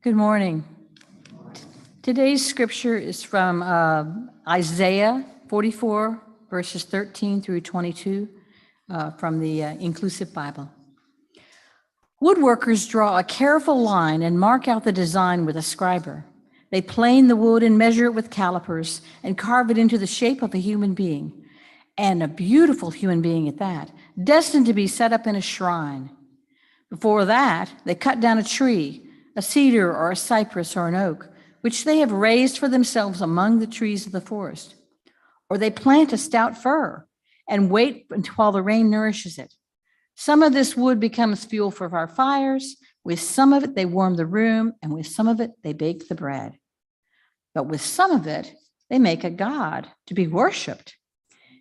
Good morning. Today's scripture is from Isaiah 44, verses 13 through 22 from the Inclusive Bible. Woodworkers draw a careful line and mark out the design with a scriber. They plane the wood and measure it with calipers and carve it into the shape of a human being, and a beautiful human being at that, destined to be set up in a shrine. Before that, they cut down a tree, a cedar or a cypress or an oak, which they have raised for themselves among the trees of the forest. Or they plant a stout fir and wait while the rain nourishes it. Some of this wood becomes fuel for our fires. With some of it, they warm the room, and with some of it, they bake the bread. But with some of it, they make a god to be worshiped.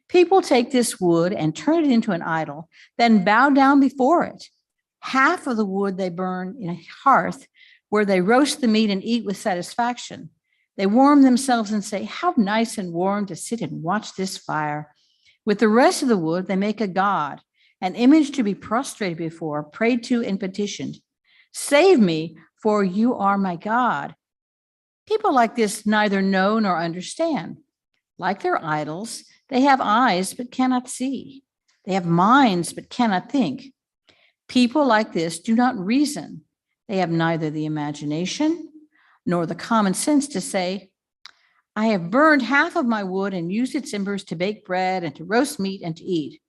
People take this wood and turn it into an idol, then bow down before it. Half of the wood they burn in a hearth where they roast the meat and eat with satisfaction. They warm themselves and say, "How nice and warm to sit and watch this fire." With the rest of the wood, they make a god, an image to be prostrated before, prayed to, and petitioned. "Save me, for you are my God." People like this neither know nor understand. Like their idols, they have eyes but cannot see. They have minds but cannot think. People like this do not reason. They have neither the imagination nor the common sense to say, "I have burned half of my wood and used its embers to bake bread and to roast meat and to eat.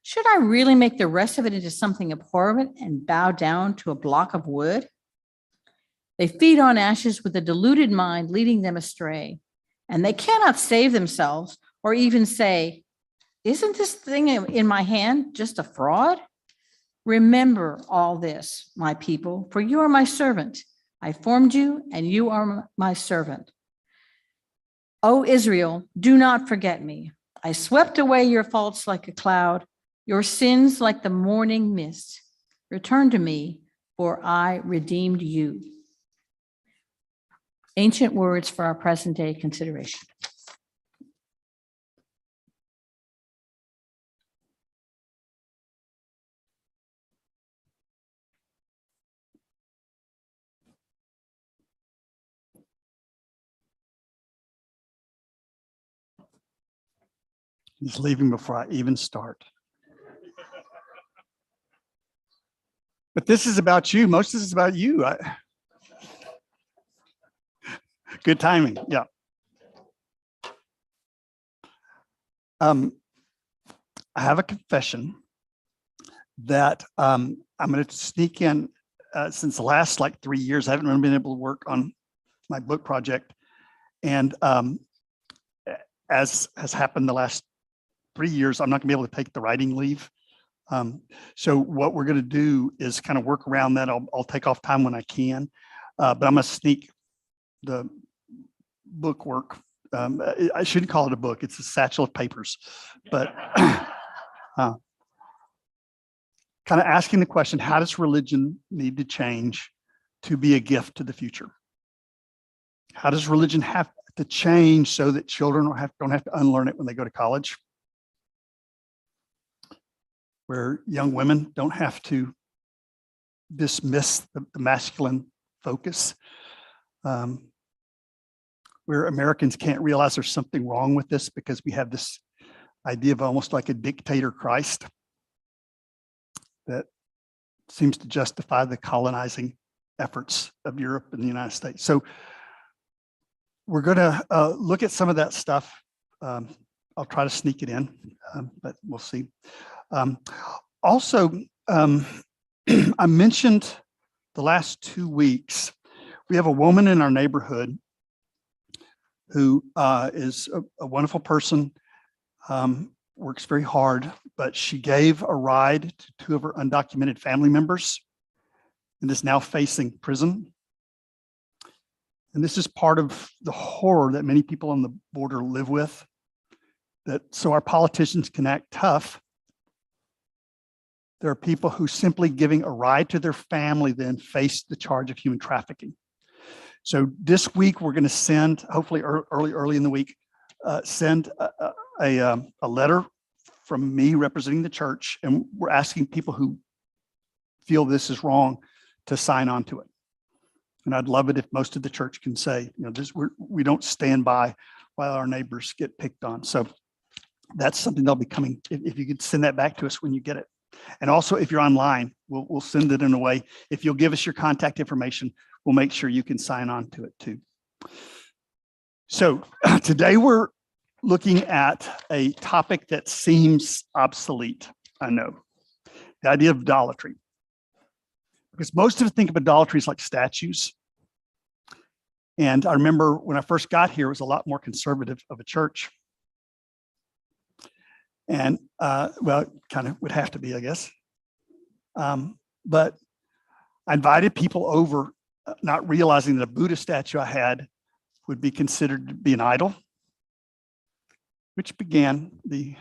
Should I really make the rest of it into something abhorrent and bow down to a block of wood?" They feed on ashes with a deluded mind, leading them astray. And they cannot save themselves or even say, "Isn't this thing in my hand just a fraud?" Remember all this, my people, for you are my servant. I formed you, and you are my servant. O Israel, do not forget me. I swept away your faults like a cloud, your sins like the morning mist. Return to me, for I redeemed you. Ancient words for our present day consideration. He's leaving before I even start. But this is about you. Most of this is about you. Good timing. Yeah. I have a confession that I'm going to sneak in. Since the last 3 years, I haven't really been able to work on my book project. And as has happened the last 3 years, I'm not gonna be able to take the writing leave. So what we're gonna do is kind of work around that. I'll take off time when I can, but I'm gonna sneak the book work. I shouldn't call it a book. It's a satchel of papers, but kind of asking the question, how does religion need to change to be a gift to the future? How does religion have to change so that children don't have to unlearn it when they go to college? Where young women don't have to dismiss the masculine focus. Where Americans can't realize there's something wrong with this because we have this idea of almost like a dictator Christ that seems to justify the colonizing efforts of Europe and the United States. So we're going to look at some of that stuff. I'll try to sneak it in, but we'll see. Also, I mentioned the last 2 weeks, we have a woman in our neighborhood who is a wonderful person, works very hard, but she gave a ride to 2 of her undocumented family members and is now facing prison. And this is part of the horror that many people on the border live with, so our politicians can act tough. There are people who simply giving a ride to their family then face the charge of human trafficking. So this week we're going to send, hopefully early in the week, send a letter from me representing the church, and we're asking people who feel this is wrong to sign on to it. And I'd love it if most of the church can say, just we don't stand by while our neighbors get picked on. So that's something they'll be coming. If you could send that back to us when you get it. And also, if you're online, we'll send it in a way. If you'll give us your contact information, we'll make sure you can sign on to it too. So today we're looking at a topic that seems obsolete, I know, the idea of idolatry. Because most of us think of idolatry as like statues. And I remember when I first got here, it was a lot more conservative of a church. And well, it kind of would have to be, I guess. But I invited people over, not realizing that a Buddha statue I had would be considered to be an idol, which began the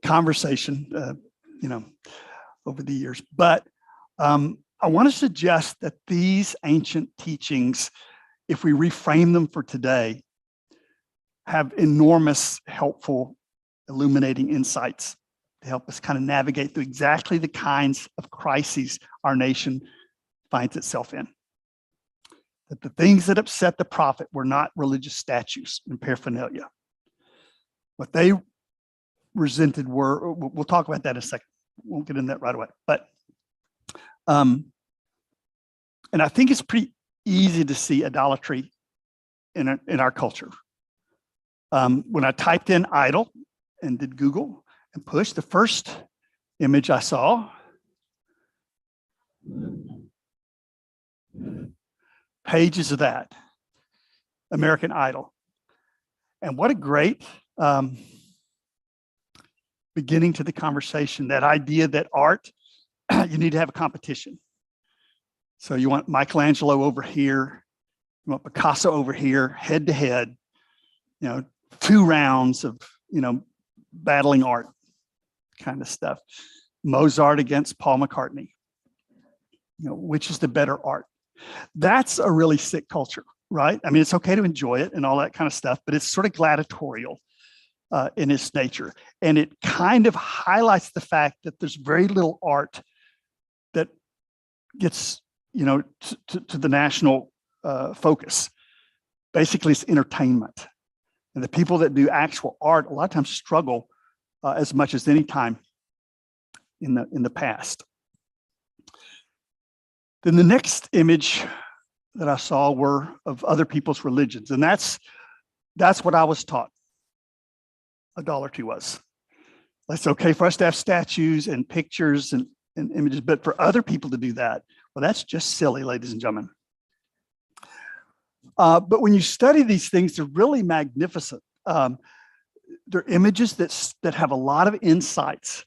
conversation, over the years. But I want to suggest that these ancient teachings, if we reframe them for today, have enormous, helpful, illuminating insights to help us kind of navigate through exactly the kinds of crises our nation finds itself in. That the things that upset the prophet were not religious statues and paraphernalia. What they resented were, we'll talk about that in a second. Won't get into that right away. But, and I think it's pretty easy to see idolatry in our culture. When I typed in idol and did Google and push, the first image I saw pages of that, American Idol. And what a great beginning to the conversation, that idea that art, you need to have a competition. So you want Michelangelo over here, you want Picasso over here, head to head, 2 rounds of, battling art kind of stuff. Mozart against Paul McCartney, which is the better art? That's a really sick culture, right? I mean, it's okay to enjoy it and all that kind of stuff, but it's sort of gladiatorial in its nature. And it kind of highlights the fact that there's very little art that gets, to the national focus. Basically, it's entertainment. And the people that do actual art a lot of times struggle as much as any time in the past. Then the next image that I saw were of other people's religions. And that's what I was taught idolatry was. It's okay for us to have statues and pictures and images, but for other people to do that, well, that's just silly, ladies and gentlemen. But when you study these things, they're really magnificent. They're images that have a lot of insights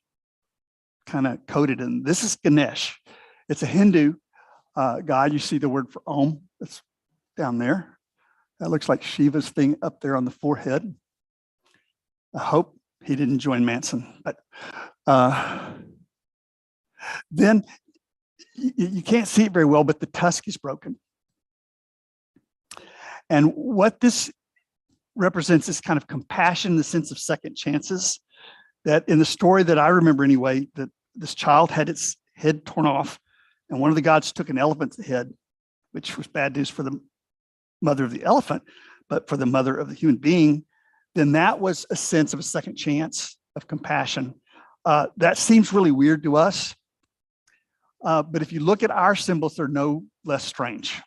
kind of coded in. This is Ganesh. It's a Hindu god. You see the word for Om. It's down there. That looks like Shiva's thing up there on the forehead. I hope he didn't join Manson. But then you can't see it very well, but the tusk is broken. And what this represents is kind of compassion, the sense of second chances, that in the story that I remember anyway, that this child had its head torn off, and one of the gods took an elephant's head, which was bad news for the mother of the elephant, but for the mother of the human being, then that was a sense of a second chance of compassion. That seems really weird to us, but if you look at our symbols, they're no less strange.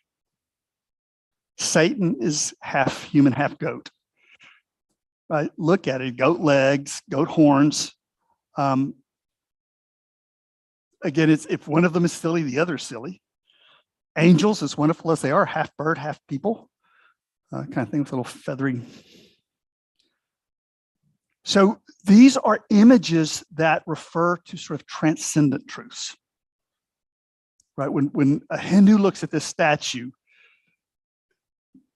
Satan is half human, half goat. Right? Look at it, goat legs, goat horns. Again, it's if one of them is silly, the other is silly. Angels, as wonderful as they are, half bird, half people. Kind of thing with a little feathery. So these are images that refer to sort of transcendent truths. Right? When a Hindu looks at this statue,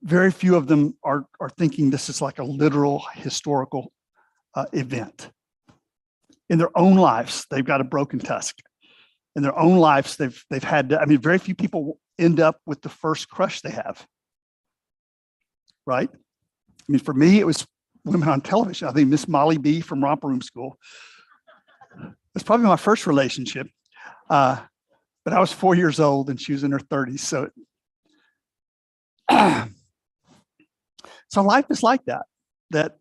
very few of them are thinking this is like a literal historical event. In their own lives, they've got a broken tusk. In their own lives, they've had to, very few people end up with the first crush they have. Right? For me, it was women on television. I think Miss Molly B from Romper Room School. It's probably my first relationship. But But I was 4 years old and she was in her 30s. So, so life is like that, that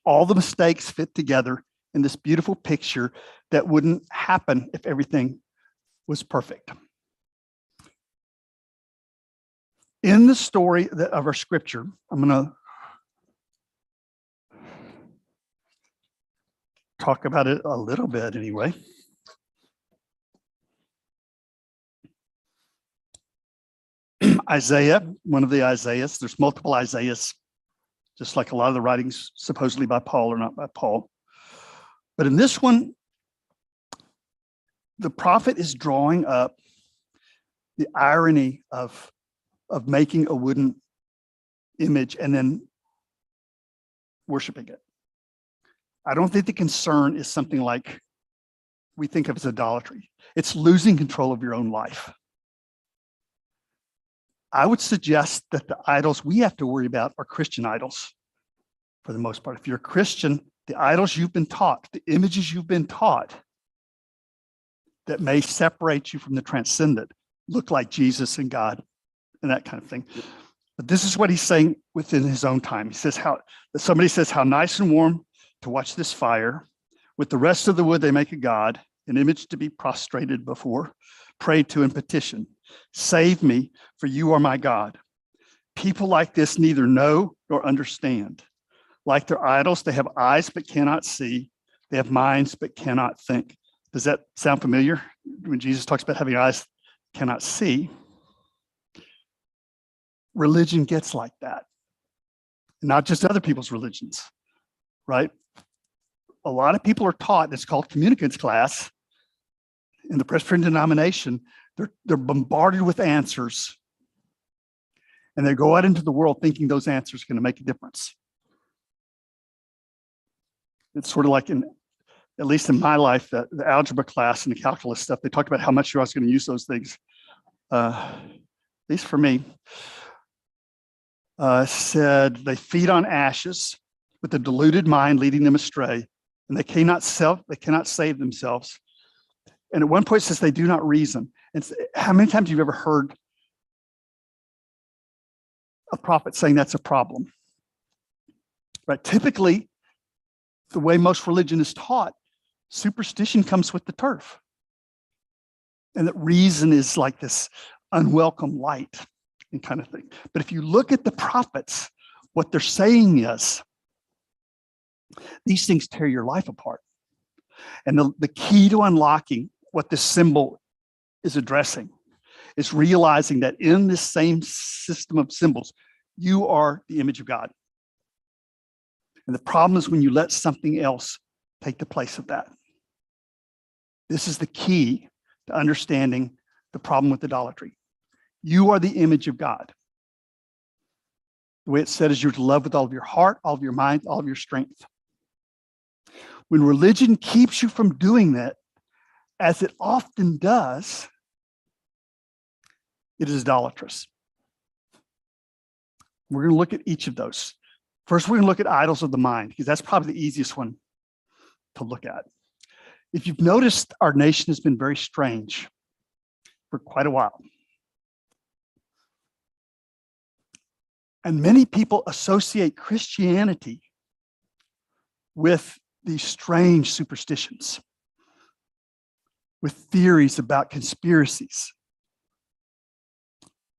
all the mistakes fit together in this beautiful picture that wouldn't happen if everything was perfect. In the story of our scripture, I'm going to talk about it a little bit anyway. Isaiah, one of the Isaiahs, there's multiple Isaiahs, just like a lot of the writings supposedly by Paul or not by Paul. But in this one, the prophet is drawing up the irony of making a wooden image and then worshiping it. I don't think the concern is something like we think of as idolatry. It's losing control of your own life. I would suggest that the idols we have to worry about are Christian idols for the most part. If you're a Christian, the idols you've been taught, the images you've been taught that may separate you from the transcendent, look like Jesus and God and that kind of thing. But this is what he's saying within his own time. He says somebody says, how nice and warm to watch this fire. With the rest of the wood, they make a god, an image to be prostrated before, pray to and petition. Save me, for you are my God. People like this neither know nor understand. Like their idols, they have eyes but cannot see. They have minds but cannot think. Does that sound familiar? When Jesus talks about having eyes cannot see, religion gets like that. Not just other people's religions, right? A lot of people are taught, it's called communicants class in the Presbyterian denomination. They're bombarded with answers, and they go out into the world thinking those answers are going to make a difference. It's sort of like at least in my life, the algebra class and the calculus stuff, they talked about how much you're always going to use those things. At least for me, said they feed on ashes with a deluded mind leading them astray, and they cannot save themselves. And at one point it says they do not reason. And how many times have you ever heard a prophet saying that's a problem? Right? Typically, the way most religion is taught, superstition comes with the turf. And that reason is like this unwelcome light and kind of thing. But if you look at the prophets, what they're saying is, these things tear your life apart. And the key to unlocking what this symbol is addressing is realizing that in this same system of symbols, you are the image of God. And the problem is when you let something else take the place of that. This is the key to understanding the problem with idolatry. You are the image of God. The way it's said is you're to love with all of your heart, all of your mind, all of your strength. When religion keeps you from doing that, as it often does, it is idolatrous. We're going to look at each of those. First, we're going to look at idols of the mind, because that's probably the easiest one to look at. If you've noticed, our nation has been very strange for quite a while. And many people associate Christianity with these strange superstitions, with theories about conspiracies.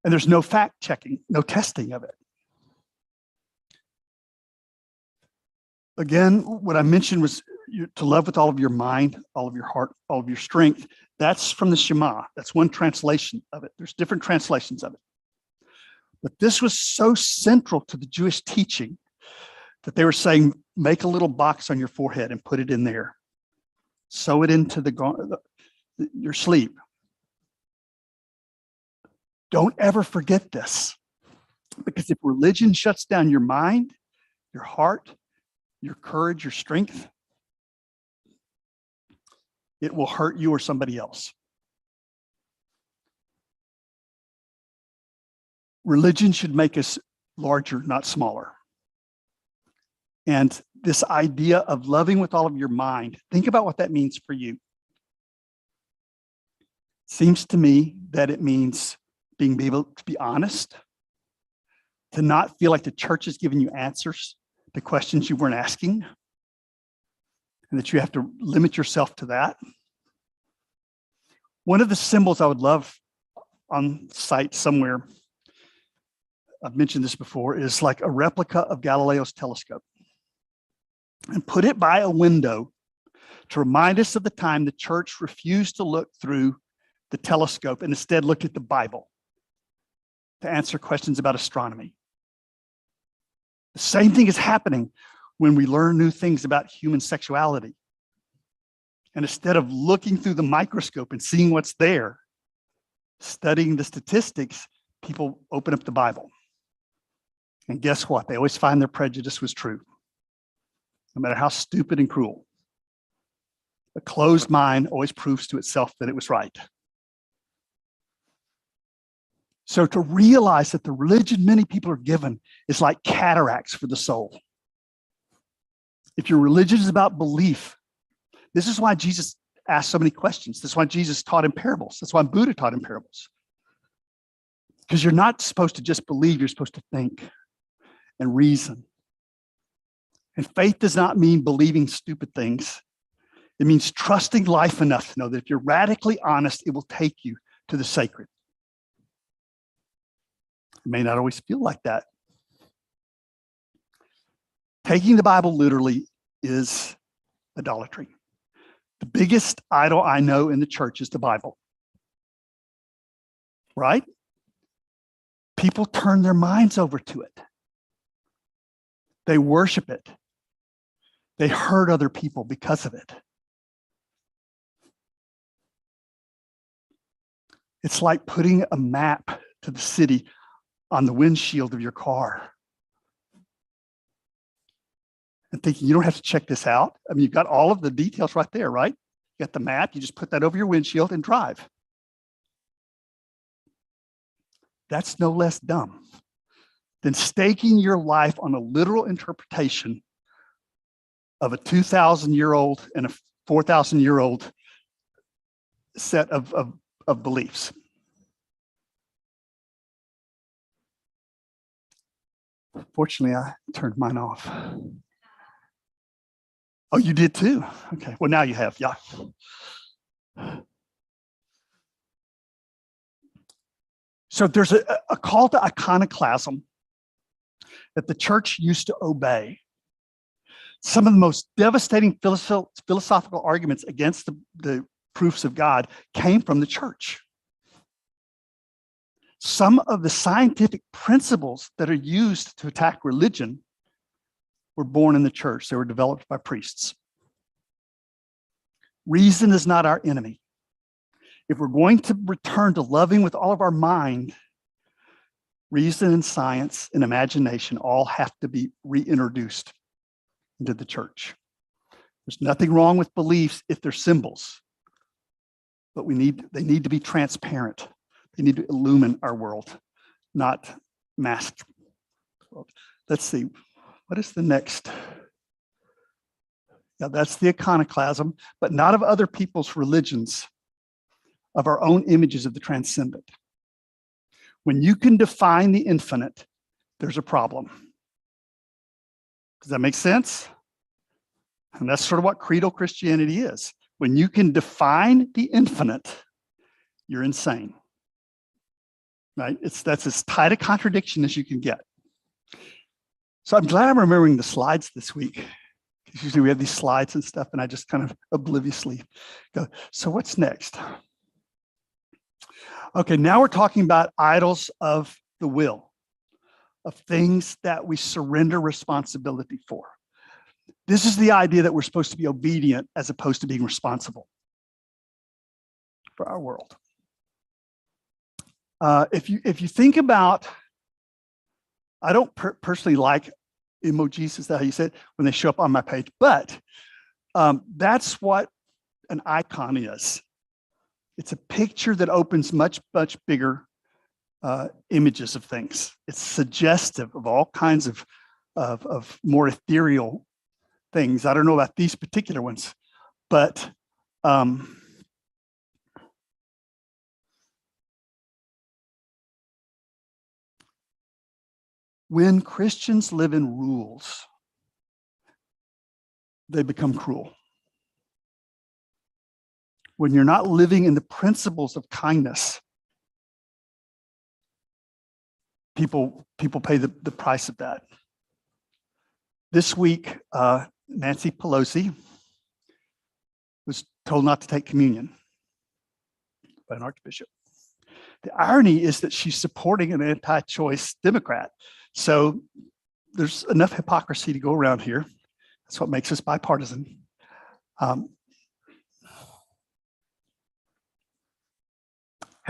And there's no fact checking, no testing of it. Again, what I mentioned was to love with all of your mind, all of your heart, all of your strength. That's from the Shema. That's one translation of it. There's different translations of it. But this was so central to the Jewish teaching that they were saying, make a little box on your forehead and put it in there. Sew it into your sleep. Don't ever forget this. Because if religion shuts down your mind, your heart, your courage, your strength, it will hurt you or somebody else. Religion should make us larger, not smaller. And this idea of loving with all of your mind, think about what that means for you. Seems to me that it means being able to be honest, to not feel like the church is giving you answers to questions you weren't asking, and that you have to limit yourself to that. One of the symbols I would love on site somewhere, I've mentioned this before, is like a replica of Galileo's telescope, and put it by a window to remind us of the time the church refused to look through the telescope and instead looked at the Bible to answer questions about astronomy. The same thing is happening when we learn new things about human sexuality. And instead of looking through the microscope and seeing what's there, studying the statistics, people open up the Bible. And guess what? They always find their prejudice was true, no matter how stupid and cruel. A closed mind always proves to itself that it was right. So to realize that the religion many people are given is like cataracts for the soul. If your religion is about belief, this is why Jesus asked so many questions. That's why Jesus taught in parables. That's why Buddha taught in parables. Because you're not supposed to just believe, you're supposed to think and reason. And faith does not mean believing stupid things. It means trusting life enough to know that if you're radically honest, it will take you to the sacred. It may not always feel like that. Taking the Bible literally is idolatry. The biggest idol I know in the church is the Bible. Right? People turn their minds over to it. They worship it. They hurt other people because of it. It's like putting a map to the city on the windshield of your car and thinking you don't have to check this out. I mean, you've got all of the details right there, right? You got the map, you just put that over your windshield and drive. That's no less dumb than staking your life on a literal interpretation of a 2,000-year-old and a 4,000-year-old set of beliefs. Fortunately, I turned mine off. Oh, you did too? Okay, well, now you have, yeah. So there's a call to iconoclasm that the church used to obey. Some of the most devastating philosophical arguments against the proofs of God came from the church. Some of the scientific principles that are used to attack religion were born in the church. They were developed by priests. Reason is not our enemy. If we're going to return to loving with all of our mind, reason and science and imagination all have to be reintroduced into the church. There's nothing wrong with beliefs if they're symbols, but they need to be transparent. They need to illumine our world, not mask. Let's see, what is the next? Yeah, that's the iconoclasm, but not of other people's religions, of our own images of the transcendent. When you can define the infinite, there's a problem. Does that make sense? And that's sort of what creedal Christianity is. When you can define the infinite, you're insane. Right? That's as tight a contradiction as you can get. So I'm glad I'm remembering the slides this week. Usually we have these slides and stuff, and I just kind of obliviously go, so what's next? Okay, now we're talking about idols of the will, of things that we surrender responsibility for. This is the idea that we're supposed to be obedient as opposed to being responsible for our world. If you think about, I don't personally like emojis, is that how you say it, when they show up on my page, but that's what an icon is. It's a picture that opens much, much bigger images of things. It's suggestive of all kinds of more ethereal things. I don't know about these particular ones, but When Christians live in rules, they become cruel. When you're not living in the principles of kindness, people pay the price of that. This week, Nancy Pelosi was told not to take communion by an archbishop. The irony is that she's supporting an anti-choice Democrat. So there's enough hypocrisy to go around here. That's what makes us bipartisan. Have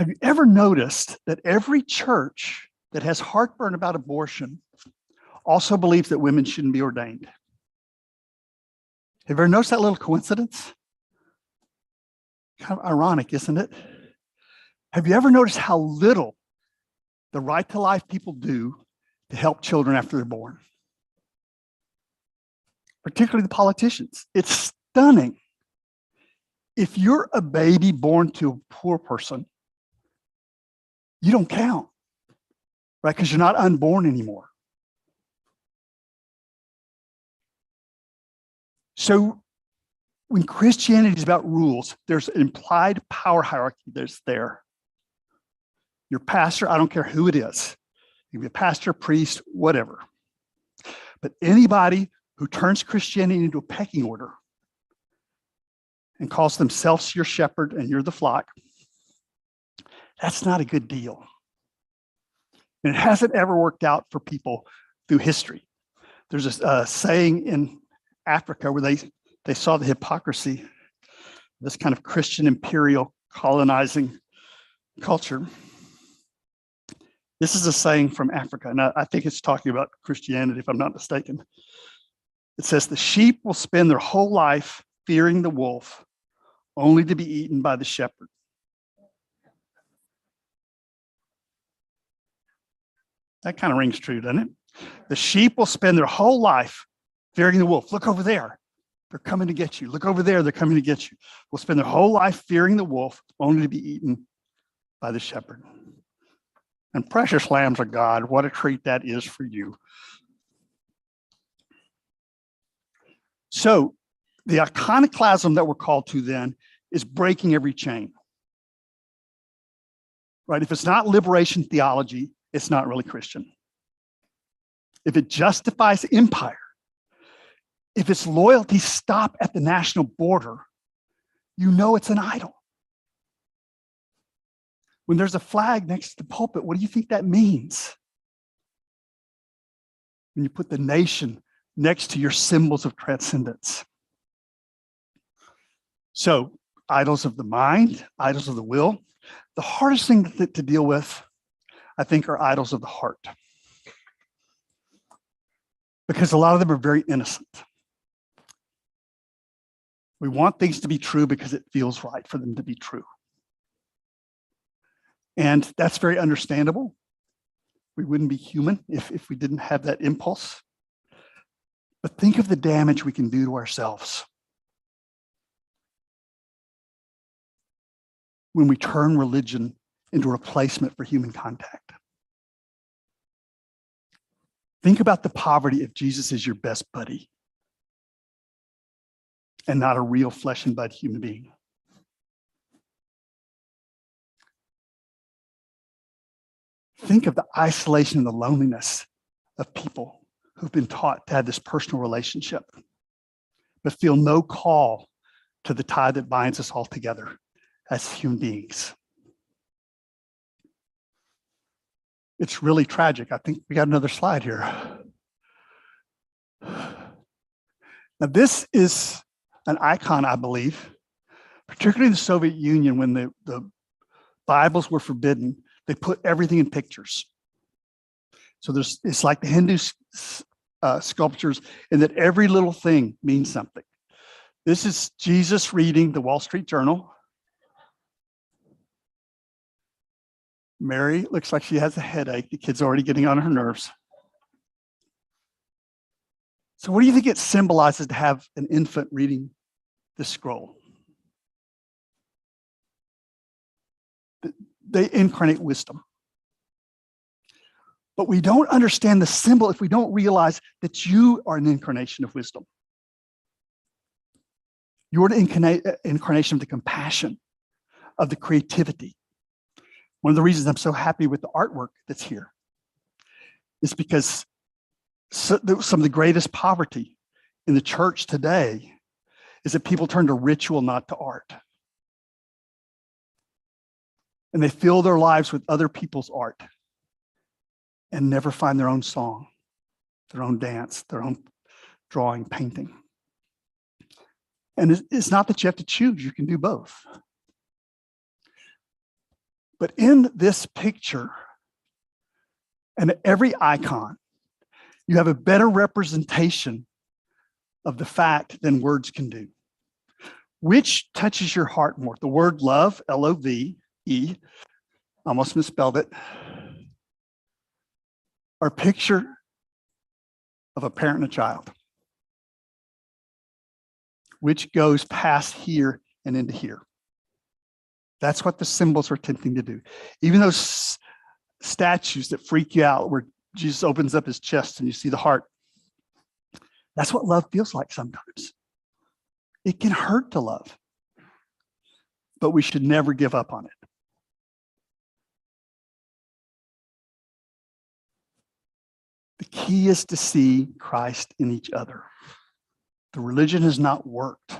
you ever noticed that every church that has heartburn about abortion also believes that women shouldn't be ordained? Have you ever noticed that little coincidence? Kind of ironic, isn't it? Have you ever noticed how little the Right to Life people do to help children after they're born? Particularly the politicians. It's stunning. If you're a baby born to a poor person, you don't count, right? Because you're not unborn anymore. So when Christianity is about rules, there's an implied power hierarchy that's there. Your pastor, I don't care who it is. You can be a pastor, priest, whatever. But anybody who turns Christianity into a pecking order and calls themselves your shepherd and you're the flock, that's not a good deal. And it hasn't ever worked out for people through history. There's a saying in Africa where they saw the hypocrisy, this kind of Christian imperial colonizing culture. This is a saying from Africa, and I think it's talking about Christianity, if I'm not mistaken. It says, the sheep will spend their whole life fearing the wolf, only to be eaten by the shepherd. That kind of rings true, doesn't it? The sheep will spend their whole life fearing the wolf. Look over there. They're coming to get you. Look over there. They're coming to get you. Will spend their whole life fearing the wolf, only to be eaten by the shepherd. And precious lambs of God, what a treat that is for you. So the iconoclasm that we're called to then is breaking every chain. Right? If it's not liberation theology, it's not really Christian. If it justifies empire, if its loyalties stop at the national border, you know it's an idol. When there's a flag next to the pulpit, what do you think that means? When you put the nation next to your symbols of transcendence. So, idols of the mind, idols of the will. The hardest thing to deal with, I think, are idols of the heart. Because a lot of them are very innocent. We want things to be true because it feels right for them to be true. And that's very understandable. We wouldn't be human if we didn't have that impulse. But think of the damage we can do to ourselves when we turn religion into a replacement for human contact. Think about the poverty if Jesus is your best buddy and not a real flesh and blood human being. Think of the isolation and the loneliness of people who've been taught to have this personal relationship, but feel no call to the tie that binds us all together as human beings. It's really tragic. I think we got another slide here. Now, this is an icon, I believe, particularly in the Soviet Union when the Bibles were forbidden. They put everything in pictures. So it's like the Hindu sculptures, and that every little thing means something. This is Jesus reading the Wall Street Journal. Mary looks like she has a headache. The kid's already getting on her nerves. So what do you think it symbolizes to have an infant reading this scroll? They incarnate wisdom. But we don't understand the symbol if we don't realize that you are an incarnation of wisdom. You're the incarnation of the compassion, of the creativity. One of the reasons I'm so happy with the artwork that's here is because some of the greatest poverty in the church today is that people turn to ritual, not to art. And they fill their lives with other people's art and never find their own song, their own dance, their own drawing, painting. And it's not that you have to choose, you can do both. But in this picture, and every icon, you have a better representation of the fact than words can do. Which touches your heart more? The word love, L-O-V-E, almost misspelled it, or a picture of a parent and a child, which goes past here and into here. That's what the symbols are attempting to do. Even those statues that freak you out where Jesus opens up his chest and you see the heart, that's what love feels like sometimes. It can hurt to love, but we should never give up on it. The key is to see Christ in each other. The religion has not worked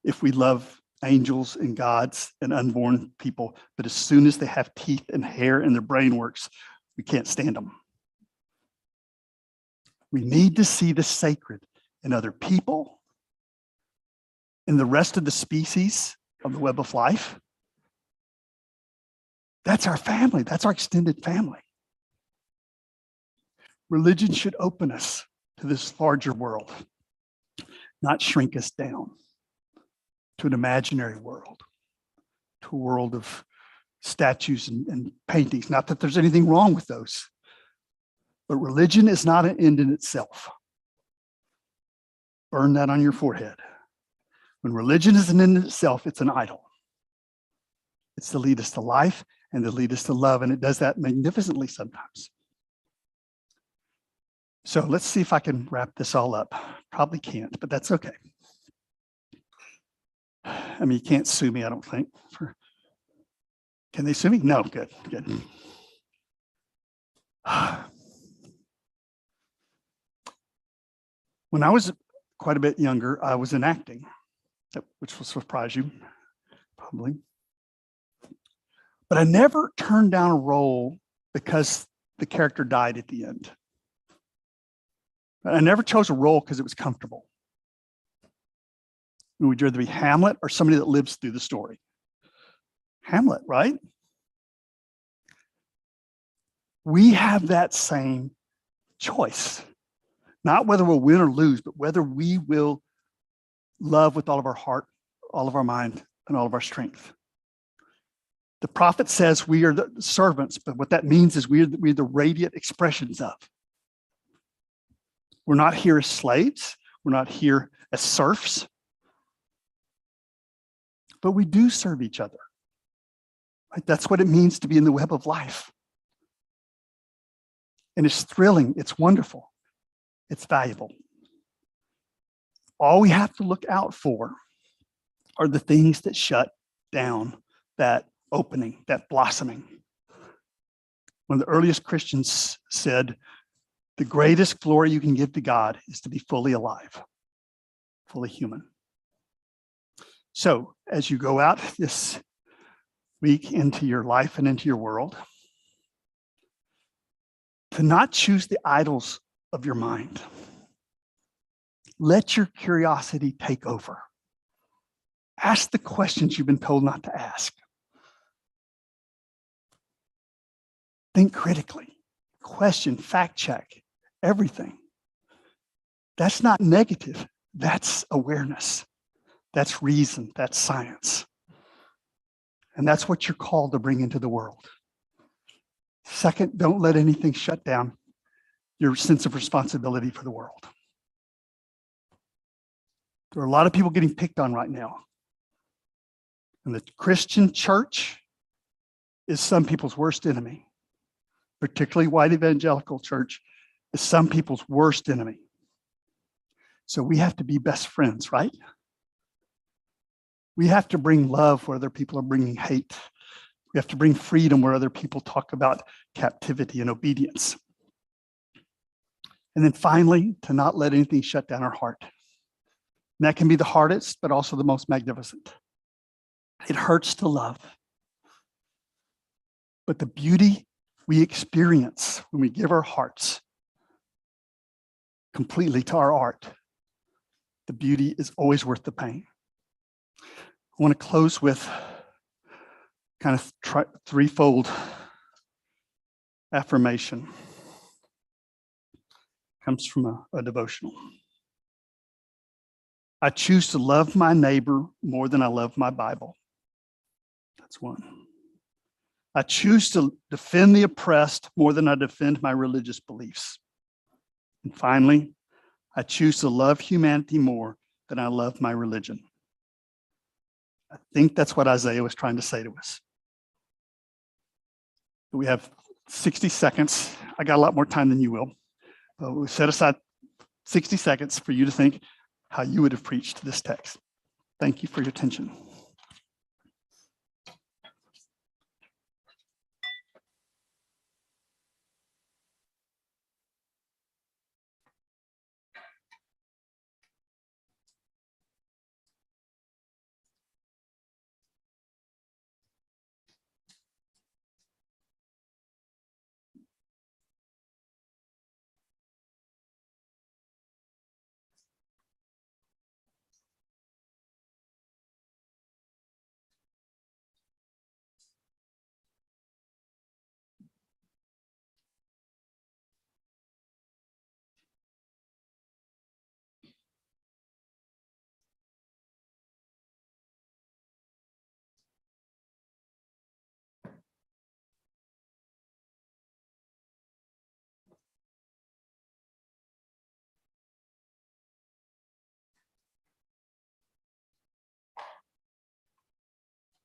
if we love angels and gods and unborn people, but as soon as they have teeth and hair and their brain works, we can't stand them. We need to see the sacred in other people, in the rest of the species of the web of life. That's our family. That's our extended family. Religion should open us to this larger world, not shrink us down to an imaginary world, to a world of statues and paintings. Not that there's anything wrong with those, but religion is not an end in itself. Burn that on your forehead. When religion is an end in itself, it's an idol. It's to lead us to life and to lead us to love, and it does that magnificently sometimes. So let's see if I can wrap this all up. Probably can't, but that's okay. I mean, you can't sue me, I don't think. Can they sue me? No, good. When I was quite a bit younger, I was in acting, which will surprise you, probably. But I never turned down a role because the character died at the end. I never chose a role because it was comfortable. Would you rather be Hamlet or somebody that lives through the story? Hamlet, right? We have that same choice. Not whether we'll win or lose, but whether we will love with all of our heart, all of our mind, and all of our strength. The prophet says we are the servants, but what that means is we're the radiant expressions of. We're not here as slaves. We're not here as serfs. But we do serve each other. Right? That's what it means to be in the web of life. And it's thrilling. It's wonderful. It's valuable. All we have to look out for are the things that shut down that opening, that blossoming. One of the earliest Christians said, the greatest glory you can give to God is to be fully alive, fully human. So as you go out this week into your life and into your world, to not choose the idols of your mind. Let your curiosity take over. Ask the questions you've been told not to ask. Think critically, question, fact check, everything. That's not negative. That's awareness. That's reason. That's science. And that's what you're called to bring into the world. Second, don't let anything shut down your sense of responsibility for the world. There are a lot of people getting picked on right now. And the Christian church is some people's worst enemy particularly white evangelical church, is some people's worst enemy. So we have to be best friends, right? We have to bring love where other people are bringing hate. We have to bring freedom where other people talk about captivity and obedience. And then finally, to not let anything shut down our heart. And that can be the hardest, but also the most magnificent. It hurts to love. But the beauty we experience when we give our hearts completely to our art, the beauty is always worth the pain. I want to close with kind of threefold affirmation. Comes from a devotional. I choose to love my neighbor more than I love my Bible. That's one. I choose to defend the oppressed more than I defend my religious beliefs. And finally, I choose to love humanity more than I love my religion. I think that's what Isaiah was trying to say to us. We have 60 seconds. I got a lot more time than you will. But we set aside 60 seconds for you to think how you would have preached this text. Thank you for your attention.